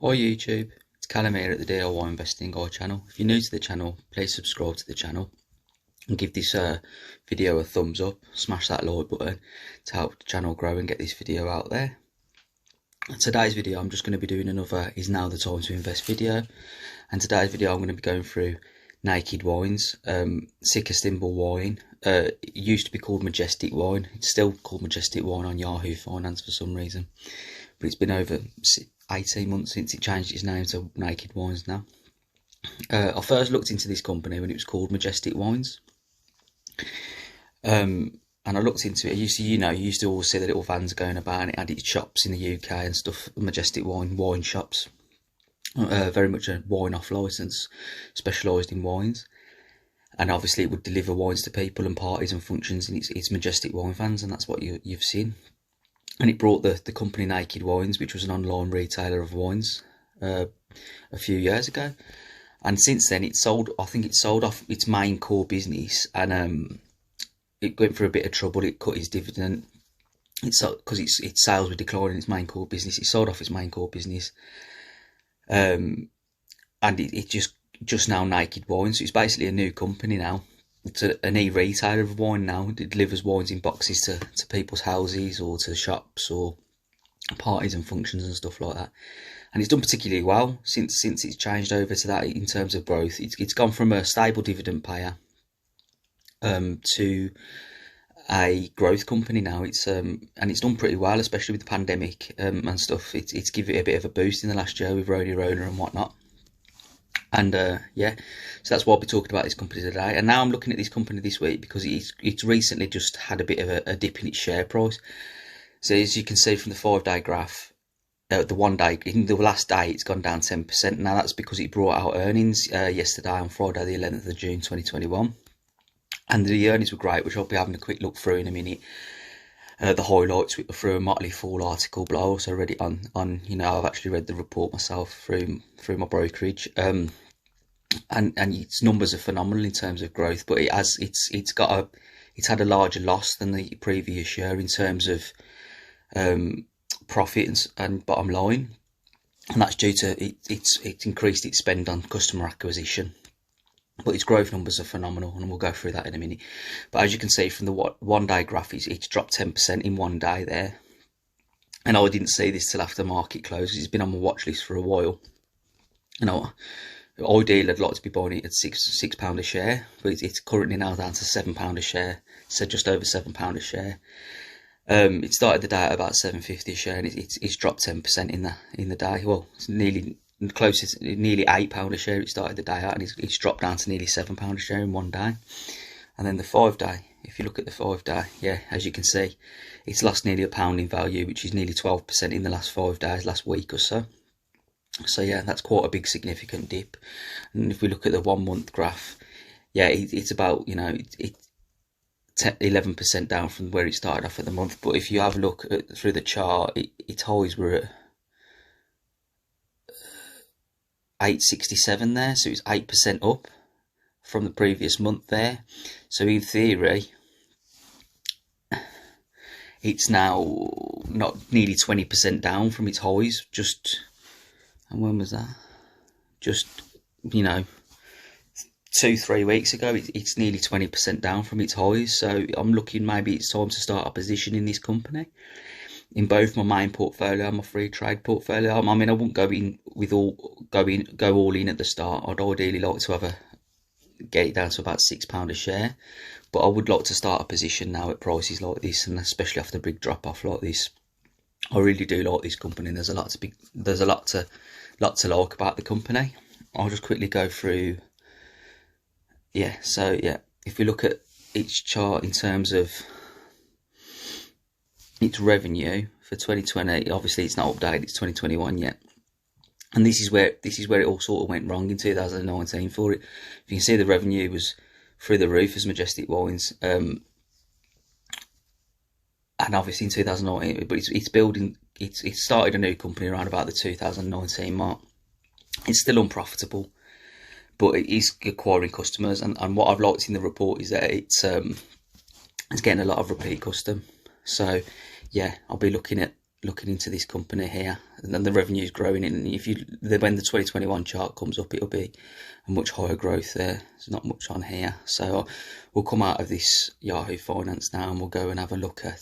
Hi YouTube, it's Callum here at the DIY Investing Guide channel. If you're new to the channel, please subscribe to the channel and give this video a thumbs up. Smash that like button to help the channel grow and get this video out there. In today's video I'm just going to be doing another Is Now the Time to Invest video, and today's video I'm going to be going through Naked Wines, Thimble wine. It used to be called Majestic Wine. It's still called Majestic Wine on Yahoo Finance for some reason, but it's been over 18 months since it changed its name to Naked Wines now. I first looked into this company when it was called Majestic Wines, and I looked into it. You used to always see the little vans going about, and it had its shops in the UK and stuff. Majestic wine shops, very much a wine off license, specialised in wines, and obviously it would deliver wines to people and parties and functions, and it's Majestic Wine vans, and that's what you've seen. And it brought the company Naked Wines, which was an online retailer of wines, a few years ago. And since then, I think it sold off its main core business, and it went through a bit of trouble. It cut its dividend. Because its sales were declining, its main core business. It sold off its main core business, and it just now Naked Wines. So it's basically a new company now. It's an e-retailer of wine now. It delivers wines in boxes to people's houses or to shops or parties and functions and stuff like that. And it's done particularly well since it's changed over to that in terms of growth. It's gone from a stable dividend payer to a growth company now. And it's done pretty well, especially with the pandemic and stuff. It's given it a bit of a boost in the last year with Rona and whatnot. And yeah, so that's why I'll be talking about this company today. And now I'm looking at this company this week because it's recently just had a bit of a dip in its share price. So as you can see from the 5-day graph, the 1 day, in the last day, it's gone down 10%. Now that's because it brought out earnings yesterday on Friday the 11th of June 2021. And the earnings were great, which I'll be having a quick look through in a minute. The highlights through a Motley Fool article, but I also read it on I've actually read the report myself through my brokerage. And its numbers are phenomenal in terms of growth, but it's had a larger loss than the previous year in terms of profit and bottom line, and that's due to it's increased its spend on customer acquisition. But its growth numbers are phenomenal, and we'll go through that in a minute. But as you can see from the 1 day graph, it's dropped 10% in 1 day there. And I didn't see this till after market close. It's been on my watch list for a while. Ideally, I'd like to be buying it at £6 a share, but it's currently now down to £7 a share, so just over £7 a share. It started the day at about £7.50 a share, and it's dropped 10% in the day. Well, it's nearly £8 a share. It started the day out, and it's dropped down to nearly £7 a share in 1 day. And then the 5 day, if you look at the 5 day, yeah, as you can see, it's lost nearly £1 in value, which is nearly 12% in the last 5 days, last week or so. So yeah, that's quite a big significant dip. And if we look at the 1 month graph, yeah, it's about 11% down from where it started off at the month. But if you have a look through the chart, its highs were at 867 there, so it's 8% up from the previous month there. So in theory, it's now not nearly 20% down from its highs. And when was that? Just 2-3 weeks ago. It's nearly 20% down from its highs. So I'm looking, maybe it's time to start a position in this company in both my main portfolio and my Freetrade portfolio. I mean, I wouldn't go all in at the start. I'd ideally like to get it down to about £6 a share, but I would like to start a position now at prices like this, and especially after a big drop off like this. I really do like this company. There's a lot to like about the company. I'll just quickly go through. Yeah, so yeah, if we look at each chart in terms of its revenue for 2020, obviously it's not updated, it's 2021 yet. And this is where it all sort of went wrong in 2019 for it. You can see the revenue was through the roof as Majestic Wines. And obviously in 2019, but it started a new company around about the 2019 mark. It's still unprofitable, but it is acquiring customers, and what I've liked in the report is that it's getting a lot of repeat custom. So yeah, I'll be looking at looking into this company here, and then the revenue's growing. And when the 2021 chart comes up, it'll be a much higher growth there. There's not much on here, so we'll come out of this Yahoo Finance now, and we'll go and have a look at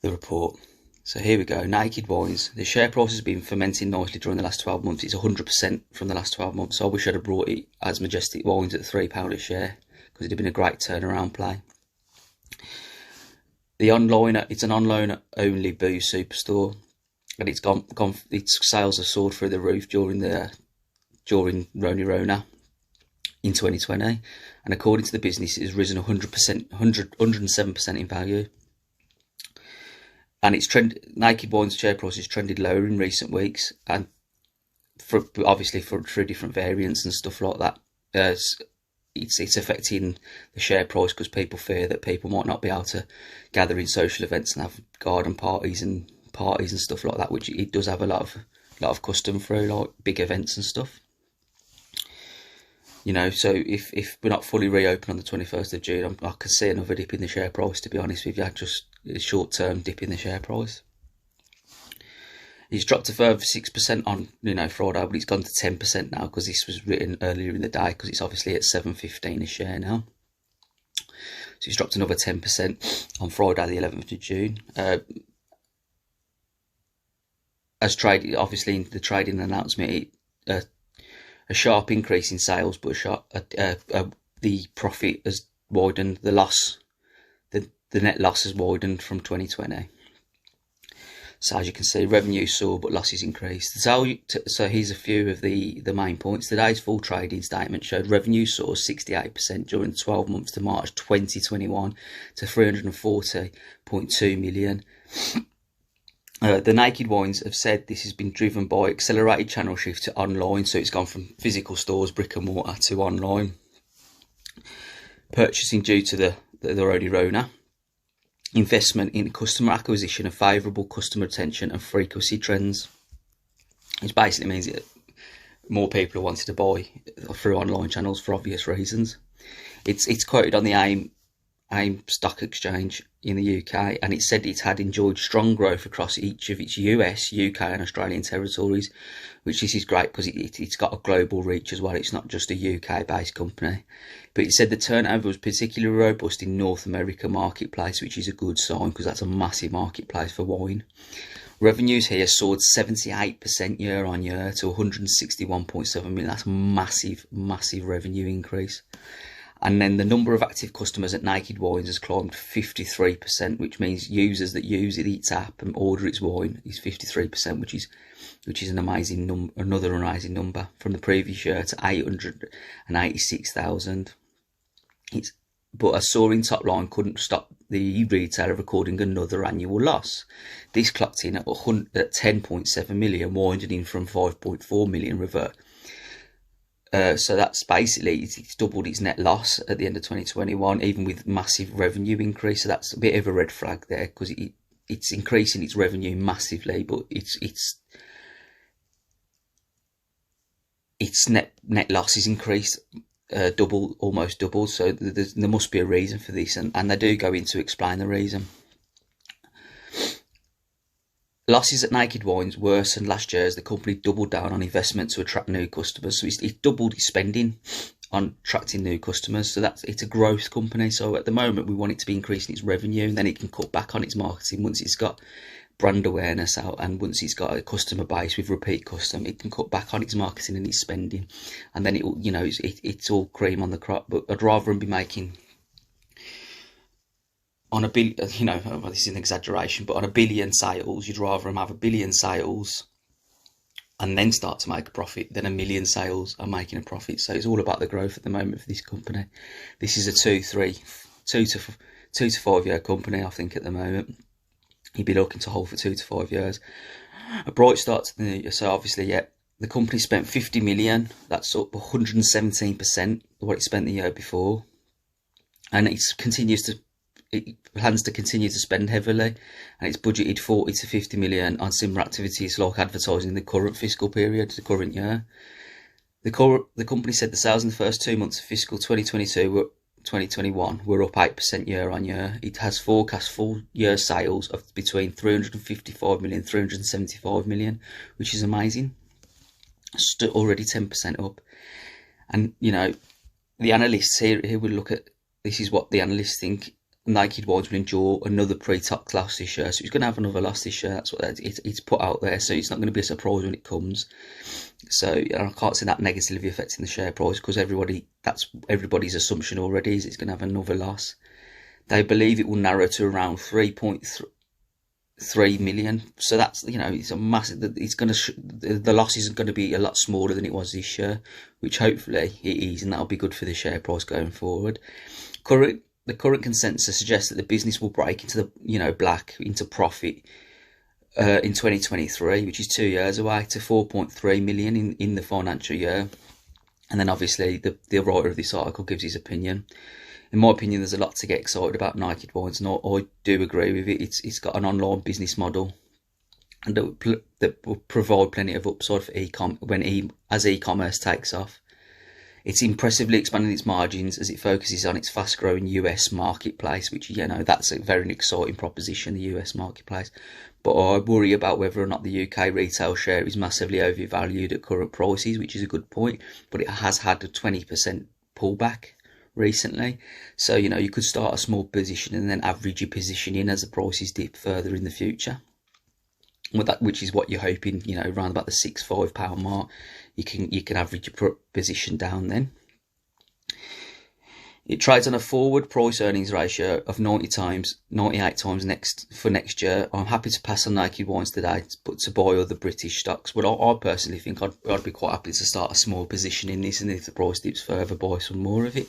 the report. So here we go. Naked Wines. The share price has been fermenting nicely during the last 12 months. It's 100% from the last 12 months. So I wish I'd have brought it as Majestic Wines at £3 a share, because it'd have been a great turnaround play. It's an online only booze superstore, and its sales have soared through the roof during Rona in 2020, and according to the business, it has risen 107% in value. And Naked Wines' share price has trended lower in recent weeks, and obviously through different variants and stuff like that. It's affecting the share price because people fear that people might not be able to gather in social events and have garden parties and stuff like that, which it does have a lot of custom through, like big events and stuff. You know, so if we're not fully reopened on the 21st of June, I can see another dip in the share price, to be honest with you, just a short-term dip in the share price. It's dropped a further 6% on Friday, but it's gone to 10% now, because this was written earlier in the day, because it's obviously at $7.15 a share now. So it's dropped another 10% on Friday the 11th of June. As traded, obviously in the trading announcement, a sharp increase in sales, but the profit has widened. The net loss has widened from 2020. So as you can see, revenue soared, but losses increased. So here's a few of the main points. Today's full trading statement showed revenue soared 68% during 12 months to March 2021 to 340.2 million. The Naked Wines have said this has been driven by accelerated channel shift to online, so it's gone from physical stores, brick and mortar, to online. Purchasing due to the Rona. Investment in customer acquisition and favourable customer retention and frequency trends. Which basically means that more people are wanting to buy through online channels for obvious reasons. It's quoted on the AIM stock exchange in the UK, and it said it had enjoyed strong growth across each of its US, UK and Australian territories, which this is great because it's got a global reach as well. It's not just a UK based company. But it said the turnover was particularly robust in North America marketplace, which is a good sign because that's a massive marketplace for wine. Revenues here soared 78% year on year to 161.7 million. That's massive revenue increase. And then the number of active customers at Naked Wines has climbed 53%, which means users that use its app and order its wine is 53%, which is an amazing another amazing number from the previous year to 886,000. But a soaring top line couldn't stop the retailer recording another annual loss. This clocked in at 10.7 million, winding in from 5.4 million revert. So that's basically, it's doubled its net loss at the end of 2021, even with massive revenue increase. So that's a bit of a red flag there, because it's increasing its revenue massively, but its net loss is increased almost double. So there must be a reason for this, and they do go in to explain the reason. Losses at Naked Wines worsened last year as the company doubled down on investment to attract new customers. So it doubled its spending on attracting new customers. So it's a growth company. So at the moment, we want it to be increasing its revenue, and then it can cut back on its marketing once it's got brand awareness out, and once it's got a customer base with repeat custom, it can cut back on its marketing and its spending, and then it's all cream on the crop. But I'd rather be making on a billion, this is an exaggeration, but on a billion sales, you'd rather have a billion sales and then start to make a profit than a million sales and making a profit. So it's all about the growth at the moment for this company. This is a 2 to 5 year company, I think, at the moment. You'd be looking to hold for 2 to 5 years. A bright start to the new year. So obviously, the company spent 50 million. That's up 117% of what it spent the year before, and it plans to continue to spend heavily, and it's budgeted 40 to 50 million on similar activities like advertising in the current fiscal period, the current year. The company said the sales in the first 2 months of fiscal 2022 were 2021 were up 8% year on year. It has forecast full year sales of between 355 million and 375 million, which is amazing. Already 10% up. And, you know, the analysts here will look at, this is what the analysts think. Naked Wines will endure another pre-tax loss this year, so it's going to have another loss this year. That's what it's put out there, so it's not going to be a surprise when it comes. So I can't see that negatively affecting the share price, because that's everybody's assumption already is it's going to have another loss. They believe it will narrow to around 3.3 million. So that's, you know, it's a massive. It's going to the loss isn't going to be a lot smaller than it was this year, which hopefully it is, and that'll be good for the share price going forward. The current consensus suggests that the business will break into the, you know, black, into profit in 2023, which is 2 years away, to 4.3 million in the financial year. And then obviously the writer of this article gives his opinion. In my opinion, there's a lot to get excited about Naked Wines, and I do agree with it. It's got an online business model, and that will provide plenty of upside for as e-commerce takes off. It's impressively expanding its margins as it focuses on its fast-growing US marketplace, which, you know, that's a very exciting proposition, the US marketplace. But I worry about whether or not the UK retail share is massively overvalued at current prices, which is a good point. But it has had a 20% pullback recently. So, you know, you could start a small position and then average your position in as the prices dip further in the future. Which is what you're hoping, you know, around about the £6-5 mark, you can average your position down then. It trades on a forward price earnings ratio of 98 times for next year. I'm happy to pass on Naked Wines today, but to buy other British stocks. But I personally think I'd be quite happy to start a small position in this, and if the price dips further, buy some more of it.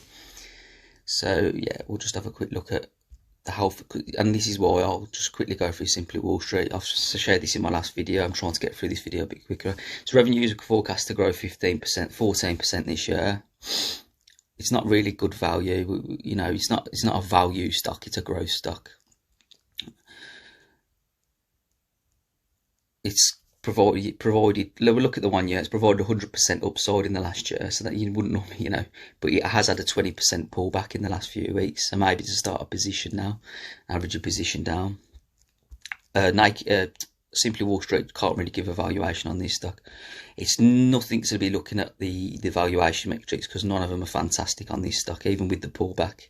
So yeah, we'll just have a quick look at the health, and this is why I'll just quickly go through Simply Wall Street. I've shared this in my last video. I'm trying to get through this video a bit quicker. So revenues are forecast to grow 14% this year. It's not really good value, you know. It's not a value stock. It's a growth stock. It's provided. Look at the 1 year. It's provided 100% upside in the last year, so that you wouldn't normally, you know. But it has had a 20% pullback in the last few weeks. So maybe to start a position now, average a position down. Simply Wall Street can't really give a valuation on this stock. It's nothing to be looking at the valuation metrics, because none of them are fantastic on this stock, even with the pullback.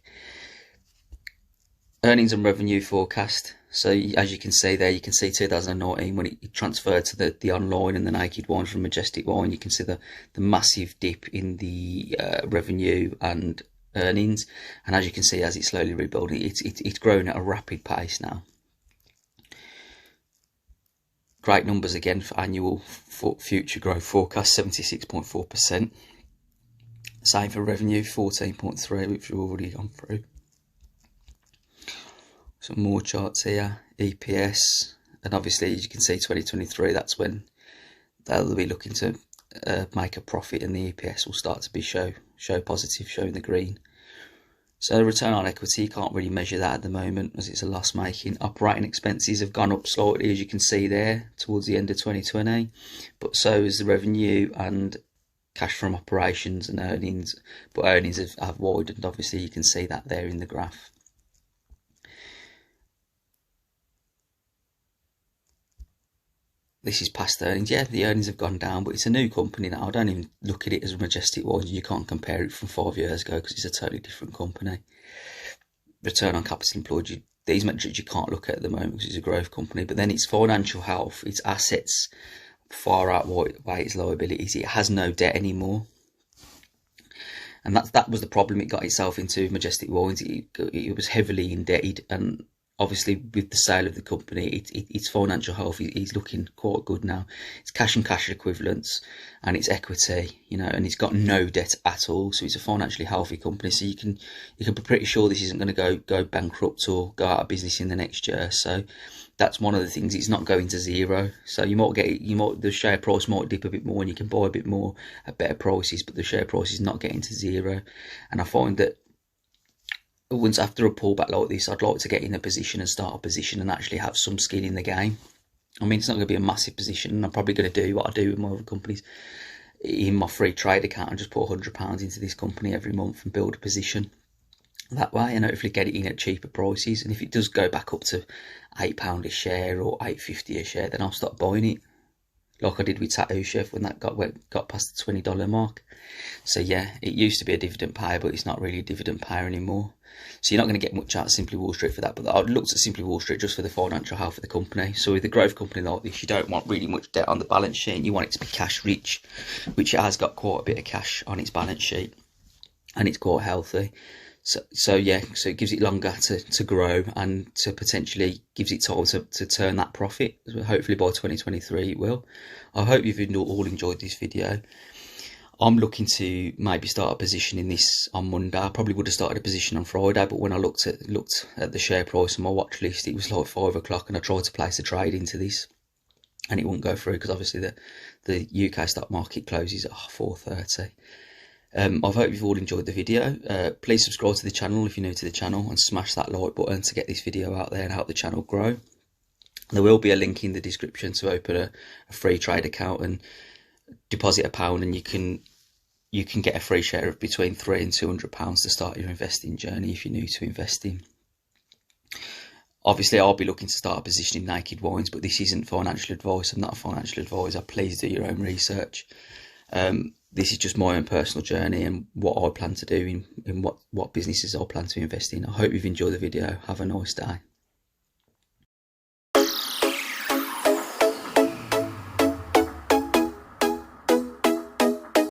Earnings and revenue forecast. So as you can see there, you can see 2019 when it transferred to the online and the Naked Wine from Majestic Wine. You can see the massive dip in the revenue and earnings, and as you can see, as it's slowly rebuilding, it's growing at a rapid pace now. Great numbers again for annual future growth forecast, 76.4%. Same for revenue, 14.3%, which we've already gone through. Some more charts here, EPS, and obviously as you can see 2023, that's when they'll be looking to make a profit, and the EPS will start to be show positive, showing the green. So return on equity, you can't really measure that at the moment as it's a loss making. Operating expenses have gone up slightly, as you can see there, towards the end of 2020, but so is the revenue and cash from operations and earnings, but earnings have widened. Obviously you can see that there in the graph. This is past earnings. Yeah, the earnings have gone down, but it's a new company now. I don't even look at it as Majestic Wines. You can't compare it from 5 years ago because it's a totally different company. Return on capital employed, these metrics you can't look at the moment because it's a growth company. But then its financial health, its assets far outweigh its liabilities. It has no debt anymore. And that was the problem it got itself into, Majestic Wines. It was heavily indebted, and obviously with the sale of the company, its financial health is looking quite good now. It's cash and cash equivalents and its equity, you know, and it's got no debt at all. So it's a financially healthy company. So you can be pretty sure this isn't going to go bankrupt or go out of business in the next year. So that's one of the things. It's not going to zero. So the share price might dip a bit more and you can buy a bit more at better prices, but the share price is not getting to zero. And I find that once after a pullback like this, I'd like to get in a position and start a position and actually have some skin in the game. I mean, it's not going to be a massive position, and I'm probably going to do what I do with my other companies in my Freetrade account and just put £100 into this company every month and build a position. that way, and hopefully get it in at cheaper prices. And if it does go back up to £8 a share or £8.50 a share, then I'll start buying it, like I did with Tattoo Chef when that got past the $20 mark. So yeah, it used to be a dividend payer, but it's not really a dividend payer anymore. So you're not going to get much out of Simply Wall Street for that. But I've looked at Simply Wall Street just for the financial health of the company. So with a growth company like this, you don't want really much debt on the balance sheet, and you want it to be cash rich, which it has got quite a bit of cash on its balance sheet, and it's quite healthy. So yeah, so it gives it longer to grow, and to potentially gives it time to turn that profit. Hopefully by 2023 it will. I hope you've all enjoyed this video. I'm looking to maybe start a position in this on Monday. I probably would have started a position on Friday, but when I looked at the share price on my watch list, it was like 5 o'clock, and I tried to place a trade into this, and it wouldn't go through because obviously the UK stock market closes at 4:30. I hope you've all enjoyed the video. Please subscribe to the channel if you're new to the channel, and smash that like button to get this video out there and help the channel grow. There will be a link in the description to open a Freetrade account and deposit £1, and you can get a free share of between £300 and £200 to start your investing journey if you're new to investing. Obviously, I'll be looking to start a position in Naked Wines, but this isn't financial advice. I'm not a financial advisor. Please do your own research. This is just my own personal journey and what I plan to do in what businesses I plan to invest in. I hope you've enjoyed the video. Have a nice day.